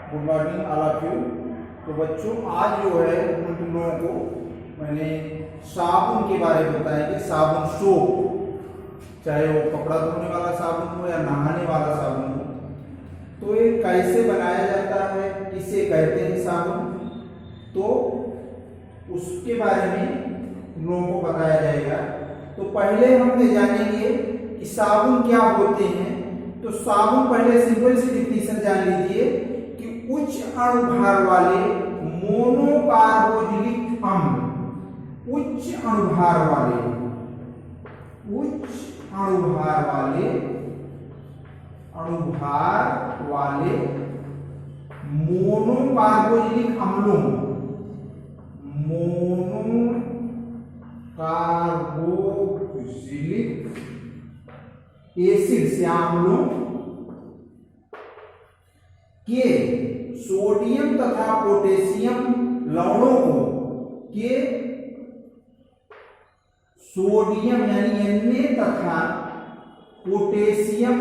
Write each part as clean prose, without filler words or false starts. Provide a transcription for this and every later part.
Good morning all of you. तो बच्चों आज जो है हम तुम लोगों को मैंने साबुन के बारे में बताया कि साबुन सोप, चाहे वो कपड़ा धोने वाला साबुन हो या नहाने वाला साबुन हो, तो ये कैसे बनाया जाता है, किसे कहते हैं साबुन, तो उसके बारे में तुम लोगों को बताया जाएगा। तो पहले हम ये जानेंगे कि साबुन क्या होते हैं। तो साबुन पहले सिंपल सी डिफिनेशन जान लीजिए कि उच्च अणुभार वाले मोनोकार्बोक्सिलिक अम्ल, उच्च अणुभार वाले मोनोकार्बोक्सिलिक अम्लों, मोनोकार्बोक्सिलिक एसिड्स या अम्लों के सोडियम तथा पोटेशियम लवणों को, के सोडियम यानी Na तथा पोटेशियम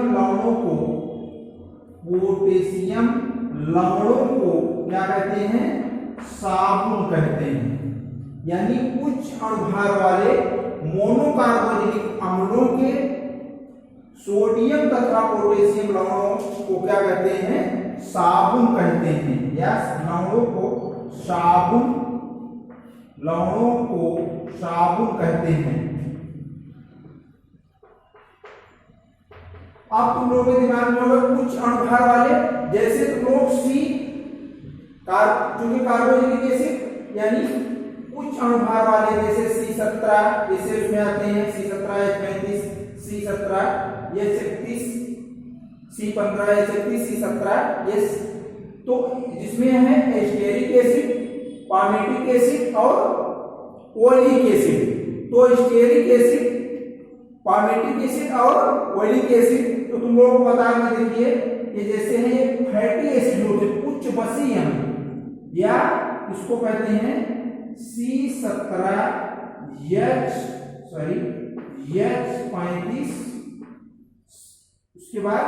लवणों को क्या कहते हैं, साबुन कहते हैं। यानी उच्च अणुभार वाले मोनोकार्बोक्सिलिक अम्लों के सोडियम तथा पोटेशियम लवणों को क्या कहते हैं, साबुन कहते हैं। या लवणों को साबुन कहते हैं। अब तुम लोगों के दिमाग में होगा उच्च अणुभार वाले, जैसे तुम लोग चूंकि कार्बोक्सिलिक एसिड यानी उच्च अणुभार वाले जैसे C17 जैसे उसमें आते हैं, C17H35, C17H31, C15H31, C17, तो जिसमें है एस्टेरिक एसिड, पामेटिक एसिड और ओलिक एसिड। तो एस्टेरिक एसिड, पामेटिक एसिड और ओलिक एसिड तो तुम लोगों को पता है, देखिए ये जैसे है ये फैटी एसिड होते हैं, उच्च बसीय या इसको कहते हैं H35, उसके बाद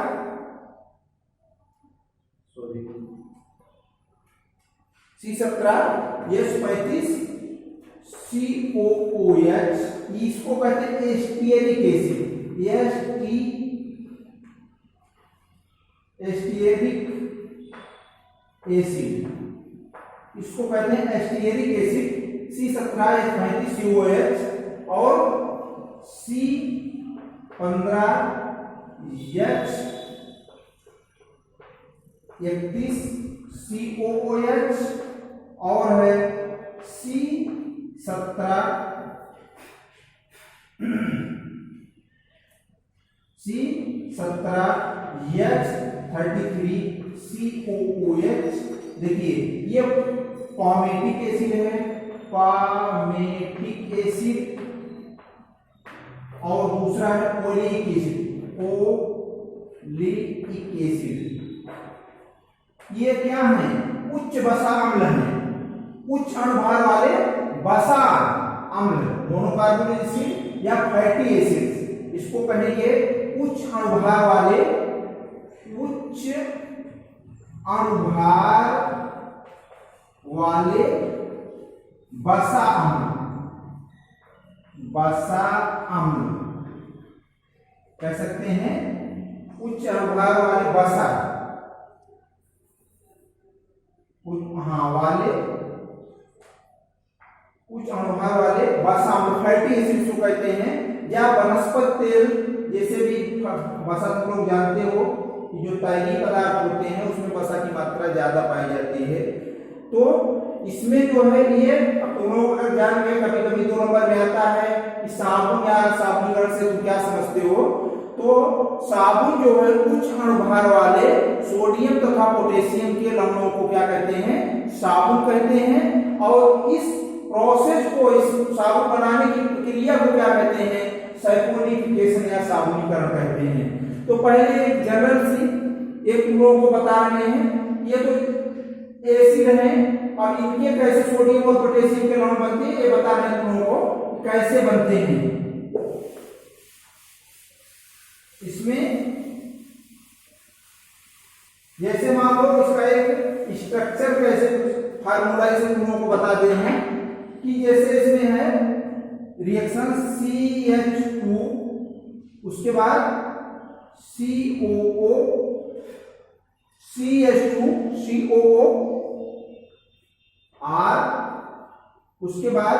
C17H35 COOH, इसको कहते हैं एस्टियरिक एसिड, इसको कहते हैं एस्टियरिक एसिड C17H35 COOH और C15H31 COOH और है C17H33 COOH। देखिए ये पामेटिक एसिड है, पामेटिक एसिड, और दूसरा है ओलिक एसिड। ये क्या है, उच्च बसा अम्ल है, उच्च अणुभार वाले बसा अम्ल, मोनोकार्बोनिक एसिड या फैटी एसिड, इसको कहेंगे उच्च अणुभार वाले बसा अम्ल कह सकते हैं, उच्च अणुभार वाले बसा उच्च अणुभार वाले बसा अम्ल फैटी एसिड को कहते हैं। या वनस्पति तेल, जैसे भी वसा तुम लोग जानते हो कि जो तैलीय पदार्थ होते हैं उसमें वसा की मात्रा ज्यादा पाई जाती है। तो इसमें जो है ये तुम लोग अगर जान गए, कभी कभी 2 नंबर में आता है कि साबुन या साबुनीकरण से तुम क्या समझते हो। तो साबुन जो है उच्च अणुभार वाले सोडियम तथा पोटेशियम के लवणों को क्या कहते हैं, साबुन कहते हैं। और इस प्रोसेस को, इस साबुन बनाने की प्रक्रिया को क्या कहते हैं, सैपोनिफिकेशन या साबुनीकरण कहते हैं। तो पहले एक जनरल सी एक तुम लोगों को बता रहे हैं, ये तो एसिड है और इनके कैसे सोडियम और पोटेशियम के लवण बनते हैं ये बता रहे हैं तुम लोगों को कैसे बनते हैं। इसमें जैसे मान लो इसका एक स्ट्रक्चर कैसे फार्मूला इसे तुम लोगों को बता दे हैं कि जैसे इसमें है रिएक्शन CH2, उसके बाद COO, CH2 COO R, उसके बाद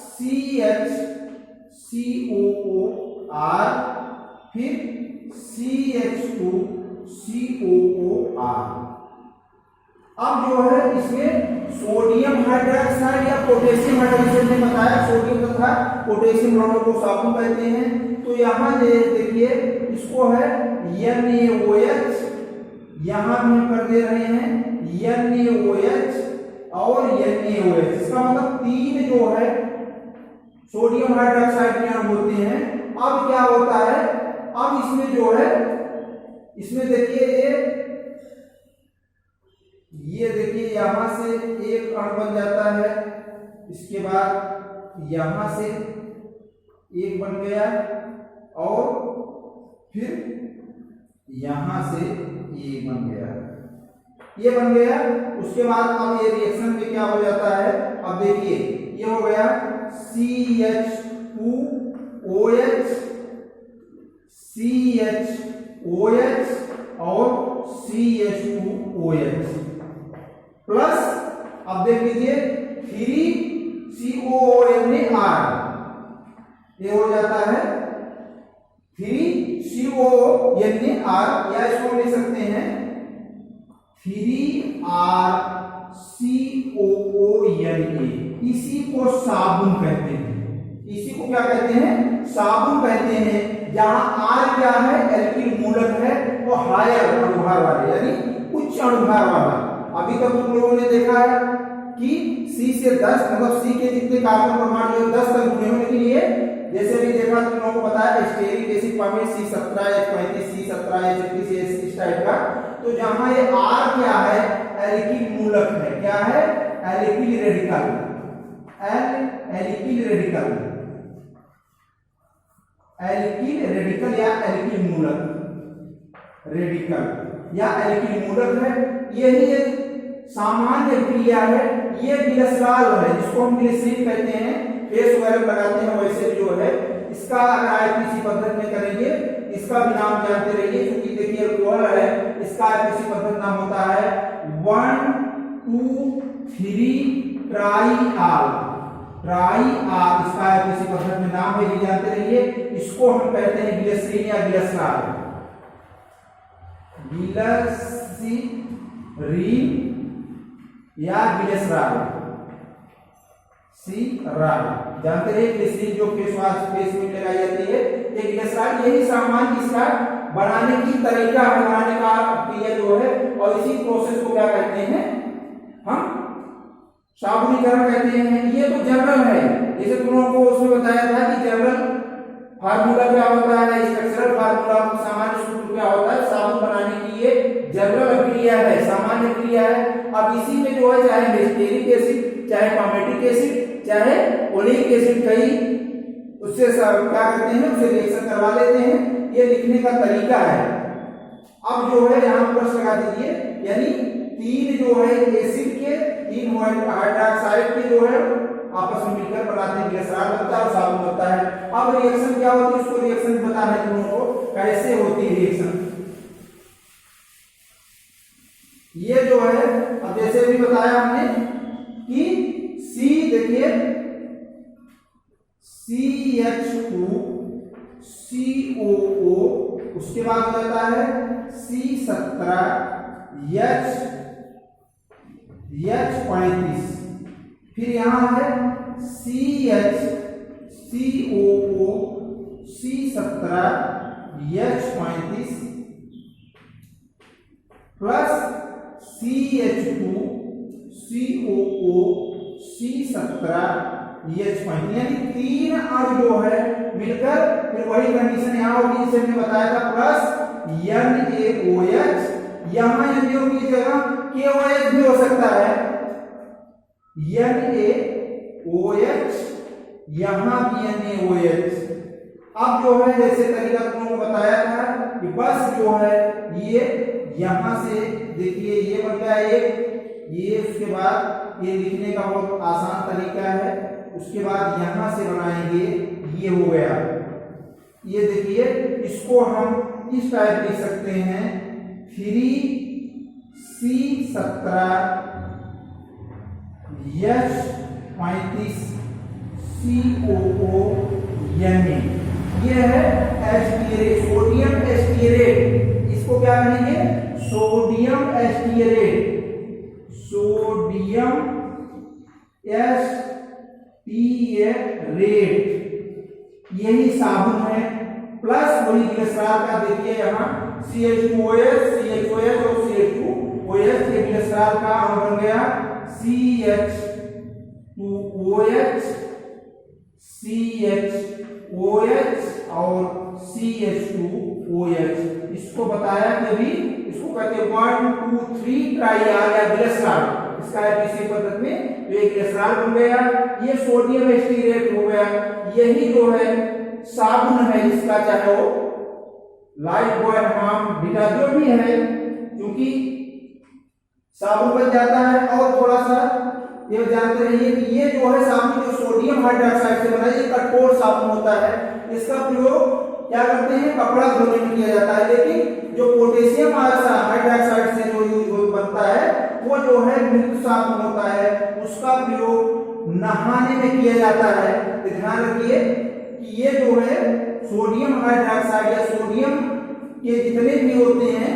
CH COO R, फिर CH2 COO R। अब जो है इसमें सोडियम हाइड्रोक्साइड या पोटेशियम हाइड्रोक्साइड ने बताया, सोडियम तथा पोटेशियम दोनों को साबुन कहते हैं। तो यहाँ देखिए इसको है NaOH, यहाँ भी हम कर दे रहे हैं NaOH और NaOH। इसका मतलब तीन जो है सोडियम हाइड्रोक्साइड के अणु होते हैं। अब क्या होता है, अब इसमें जो है इसमें देखिए ये देखिए यहां से एक अणु बन जाता है, इसके बाद यहां से एक बन गया और फिर यहां से ये बन गया, ये बन गया। उसके बाद अब ये रिएक्शन में क्या हो जाता है, अब देखिए ये हो गया CH2OH CHOH और CH2OH प्लस अब देख लीजिए 3COONR, ये हो जाता है 3COONR, या इसको लिख सकते हैं 3RCOONA। इसी को साबुन कहते हैं, इसी को क्या कहते हैं, साबुन कहते हैं। जहां R क्या है, एल्किल मूलक है, वो हायर अणुभार वाले यानी उच्च अणुभार वाला। अभी तक तुम लोगों ने देखा है कि C से 10 मतलब C के जितने कार्बन परमाणु जो 10 तक जुड़े हैं, लेकिन ये जैसे भी देखा तुम लोगों को बताया stearic acid format C17H35 C17H31 इस टाइप का। तो जहां ये R क्या है, एल्किल मूलक है, क्या है, alkyl radical, alkyl radical, alkyl radical या एल्किल मूलक, रेडिकल या एल्किल मूलक है। यही एक सामान्य क्रिया है। ये ग्लिसरॉल है जिसको हम ग्लिसरीन कहते हैं, फेस वगैरह लगाते हैं, वैसे जो है इसका अगर आईपीसी पद्धति में करेंगे इसका भी नाम जानते रहिए, क्योंकि देखिए अल्कोहल है, इसका आईपीसी पद्धति नाम होता है 1,2,3 ट्राईआल, ट्राईआल इसका आईपीसी पद्धति में नाम है, ये जानते रहिए। इसको हम कहते हैं ग्लिसरीन या ग्लिसरॉल, ग्लिसरीन या ग्लिसरॉल, सीराल जानते रहिए। ग्लिसरीन जो फेस वॉश फेस में लगाई जाती है, ये ग्लिसरॉल, यही सामान इसका बनाने की तरीका है, बनाने का क्रिया जो है, और इसी प्रोसेस को क्या कहते हैं, हम साबुनीकरण कहते हैं। ये तो जनरल है, जैसे तुम लोगों को उसमें बताया था कि जनरल फार्मूला क्या होता है, स्ट्रक्चरल फार्मूला सामान्य सूत्र क्या होता है, साबुन बनाने की ये जनरल क्रिया है, सामान्य क्रिया है। अब इसी में जो है चाहे स्टेरिक एसिड, चाहे पामेटिक एसिड, चाहे ओलिक एसिड, कई उससे क्या करते हैं, उससे रिएक्शन करवा लेते हैं। ये लिखने का तरीका है। अब जो है यहाँ प्लस लगा दीजिए, यानी तीन जो है एसिड के, तीन हाइड्रोक्साइड के जो है आपस में मिलकर बनाते हैं, ग्लिसरॉल बनता है और साबुन बनता है। अब रिएक्शन क्या होती है, उसको रिएक्शन बताना है तुम लोगों को, कैसे होती है रिएक्शन। ये जो है अब जैसे भी बताया हमने कि C देखिए CH2 COO, उसके बाद हो जाता है C17H35, फिर यहां है CH COO C17H35 plus CH2 COO C17H5, यानी तीन अणु जो है मिलकर फिर वही कंडीशन यहाँ होगी जिसे हमने बताया था, प्लस NaOH, यहाँ NaO की जगह KOH भी हो सकता है, NaOH यहाँ भी NaOH। अब जो है जैसे तरीका तुम लोगों को बताया था कि बस जो है ये यहां से देखिए ये बन गया एक, ये उसके बाद ये लिखने का बहुत आसान तरीका है, उसके बाद यहां से बनाएंगे, ये हो गया। ये देखिए इसको हम इस टाइप लिख सकते हैं 3C17 H35 COO Na। ये है एस्टीरेट, सोडियम एस्टीरेट। इसको क्या कहेंगे? सोडियम एस्टीरेट, सोडियम एस्टीरेट, यही साबुन है। प्लस वही ग्लिसरॉल का देखिए यहाँ CH2OH, CHOH और CH2OH, ये ग्लिसरॉल का बन गया CH2OH, CHOH और CH2OH। इसको बताया कि अभी इसको कहते हैं 1 2 3 ट्राइआर या ग्लिसरॉल। इसका एपीसी पद्धति में तो एक ग्लिसरॉल बन गया, ये सोडियम एस्टीरेट हो गया। यही जो है साबुन है इसका, चाहे वो लाइफ बॉय हम डिटर्जेंट जो भी है, क्योंकि साबुन बन जाता है। और थोड़ा सा ये जानते रहिए कि ये जो है साबुन जो सोडियम हाइड्रोक्साइड से बना है, ये कठोर साबुन होता है। इसका प्रयोग क्या करते हैं? कपड़ा धोने में किया जाता है। लेकिन जो पोटेशियम हाइड्रोक्साइड से जो बनता है वो जो है मृदु साबुन होता है, उसका प्रयोग नहाने में किया जाता है। तो ध्यान रखिए कि ये जो है सोडियम हाइड्रोक्साइड या सोडियम के जितने भी होते हैं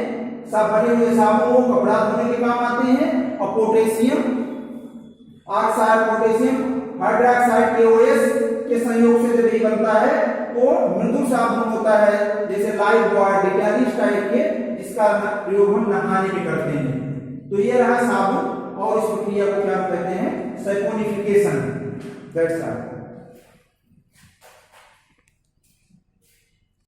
सब बने हुए साबुन वो कपड़ा धोने के काम आते हैं। और potassium oxide, potassium hydroxide KOH के संयोग से जब ये बनता है तो मृदु साबुन होता है, जैसे लाइफ बॉय डिटर्जेंट टाइप के, जिसका प्रयोग हम नहाने में करते हैं। तो ये रहा साबुन, और इस प्रक्रिया को क्या कहते हैं? सैपोनिफिकेशन। That's all.